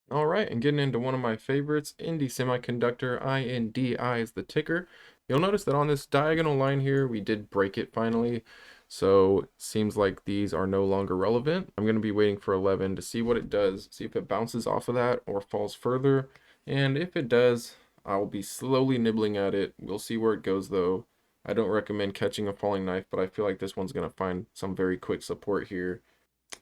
All right, and getting into one of my favorites, Indi Semiconductor, INDI is the ticker. You'll notice that on this diagonal line here, we did break it finally. So it seems like these are no longer relevant. I'm going to be waiting for 11 to see what it does, see if it bounces off of that or falls further. And if it does, I'll be slowly nibbling at it. We'll see where it goes though. I don't recommend catching a falling knife, but I feel like this one's going to find some very quick support here.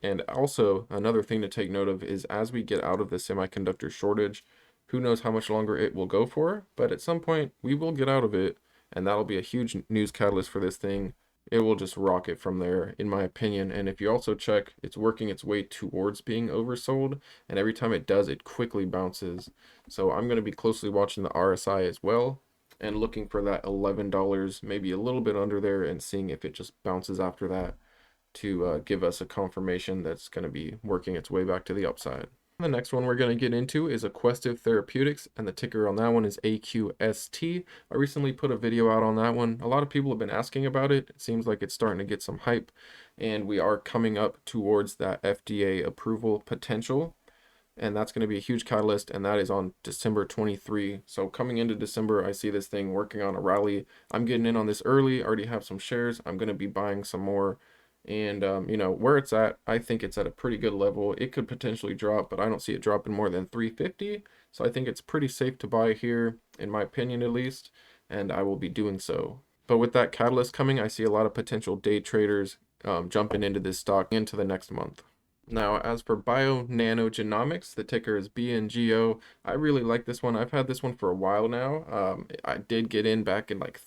And also, another thing to take note of is as we get out of the semiconductor shortage, who knows how much longer it will go for, but at some point we will get out of it, and that'll be a huge news catalyst for this thing. It will just rocket from there, in my opinion. And if you also check, it's working its way towards being oversold, and every time it does, it quickly bounces. So I'm going to be closely watching the RSI as well, and looking for that $11, maybe a little bit under there, and seeing if it just bounces after that to give us a confirmation that's going to be working its way back to the upside. The next one we're going to get into is Aquestive Therapeutics, and the ticker on that one is AQST. I recently put a video out on that one. A lot of people have been asking about it. It seems like it's starting to get some hype, and we are coming up towards that FDA approval potential, and that's going to be a huge catalyst, and that is on December 23. So coming into December, I see this thing working on a rally. I'm getting in on this early, already have some shares. I'm going to be buying some more. And, where it's at, I think it's at a pretty good level. It could potentially drop, but I don't see it dropping more than 350. So I think it's pretty safe to buy here, in my opinion at least, and I will be doing so. But with that catalyst coming, I see a lot of potential day traders jumping into this stock into the next month. Now, as for Bio-Nanogenomics, the ticker is BNGO. I really like this one. I've had this one for a while now. I did get in back in back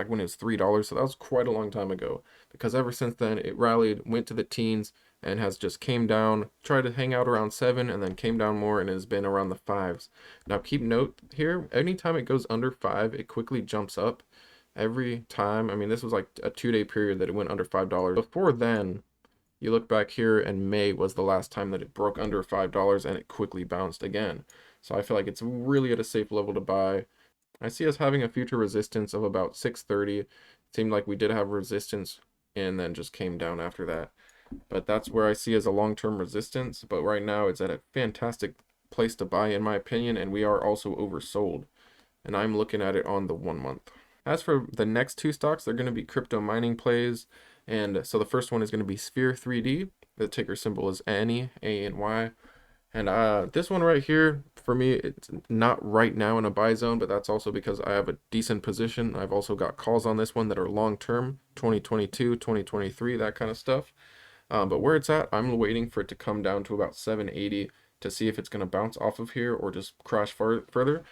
when it was $3, so that was quite a long time ago. Because ever since then, it rallied, went to the teens, and has just came down, tried to hang out around 7, and then came down more, and has been around the 5s. Now, keep note here, anytime it goes under 5, it quickly jumps up. Every time, I mean, this was like a 2-day period that it went under $5. Before then, you look back here, and May was the last time that it broke under $5 and it quickly bounced again. So I feel like it's really at a safe level to buy. I see us having a future resistance of about 630. It seemed like we did have resistance and then just came down after that. But that's where I see as a long-term resistance. But right now it's at a fantastic place to buy in my opinion, and we are also oversold. And I'm looking at it on the 1 month. As for the next two stocks, they're going to be crypto mining plays. And so the first one is going to be Sphere 3D. The ticker symbol is ANY, ANY. And this one right here, for me, it's not right now in a buy zone, but that's also because I have a decent position. I've also got calls on this one that are long-term, 2022, 2023, that kind of stuff. But where it's at, I'm waiting for it to come down to about 780 to see if it's going to bounce off of here or just crash further.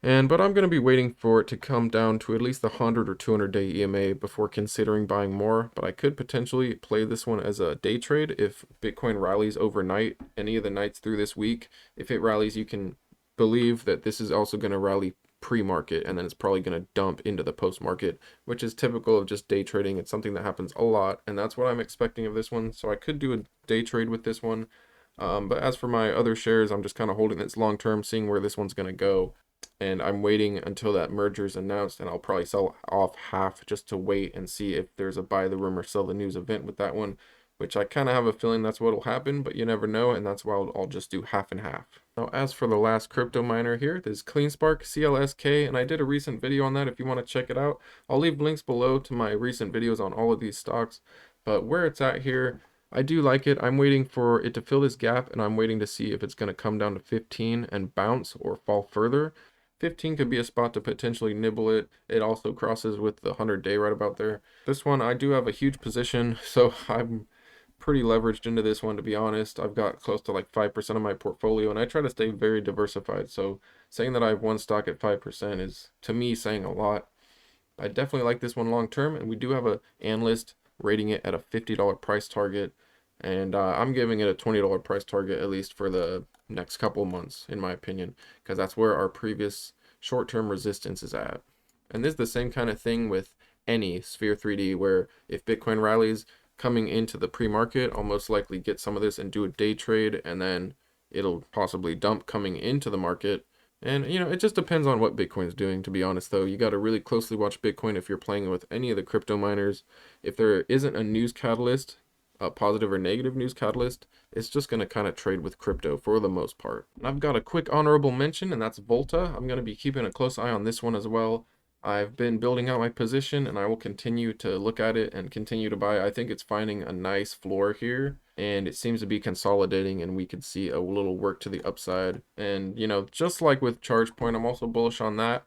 But I'm going to be waiting for it to come down to at least the 100 or 200 day EMA before considering buying more. But I could potentially play this one as a day trade if Bitcoin rallies overnight, any of the nights through this week. If it rallies, you can believe that this is also going to rally pre-market, and then it's probably going to dump into the post-market, which is typical of just day trading. It's something that happens a lot, and that's what I'm expecting of this one. So I could do a day trade with this one. But as for my other shares, I'm just kind of holding this long term, seeing where this one's going to go. And I'm waiting until that merger is announced, and I'll probably sell off half just to wait and see if there's a buy the rumor, sell the news event with that one, which I kind of have a feeling that's what will happen, but you never know, and that's why I'll just do half and half. Now, as for the last crypto miner here, this CleanSpark CLSK, and I did a recent video on that if you want to check it out. I'll leave links below to my recent videos on all of these stocks, but where it's at here, I do like it. I'm waiting for it to fill this gap, and I'm waiting to see if it's going to come down to 15 and bounce or fall further. 15 could be a spot to potentially nibble it. It also crosses with the 100-day right about there. This one, I do have a huge position, so I'm pretty leveraged into this one, to be honest. I've got close to like 5% of my portfolio, and I try to stay very diversified. So saying that I have one stock at 5% is, to me, saying a lot. I definitely like this one long term, and we do have an analyst rating it at a $50 price target, and I'm giving it a $20 price target at least for the next couple months, in my opinion, because that's where our previous short-term resistance is at. And this is the same kind of thing with any Sphere 3D, where if Bitcoin rallies coming into the pre-market, I'll most likely get some of this and do a day trade, and then it'll possibly dump coming into the market. And, it just depends on what Bitcoin's doing, to be honest, though. You got to really closely watch Bitcoin if you're playing with any of the crypto miners. If there isn't a news catalyst, a positive or negative news catalyst, it's just going to kind of trade with crypto for the most part. And I've got a quick honorable mention, and that's Volta. I'm going to be keeping a close eye on this one as well. I've been building out my position, and I will continue to look at it and continue to buy. I think it's finding a nice floor here, and it seems to be consolidating, and we could see a little work to the upside. And, you know, just like with ChargePoint, I'm also bullish on that.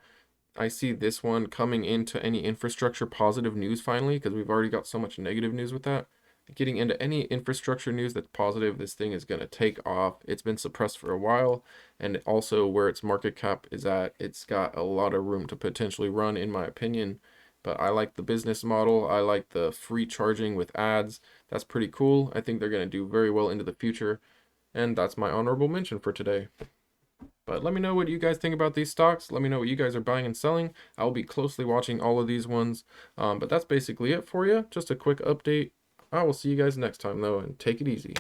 I see this one coming into any infrastructure positive news finally, because we've already got so much negative news with that. Getting into any infrastructure news that's positive, this thing is going to take off. It's been suppressed for a while, and also where its market cap is at, it's got a lot of room to potentially run, in my opinion. But I like the business model. I like the free charging with ads. That's pretty cool. I think they're going to do very well into the future. And that's my honorable mention for today. But let me know what you guys think about these stocks. Let me know what you guys are buying and selling. I'll be closely watching all of these ones. But that's basically it for you. Just a quick update. I will see you guys next time, though, and take it easy.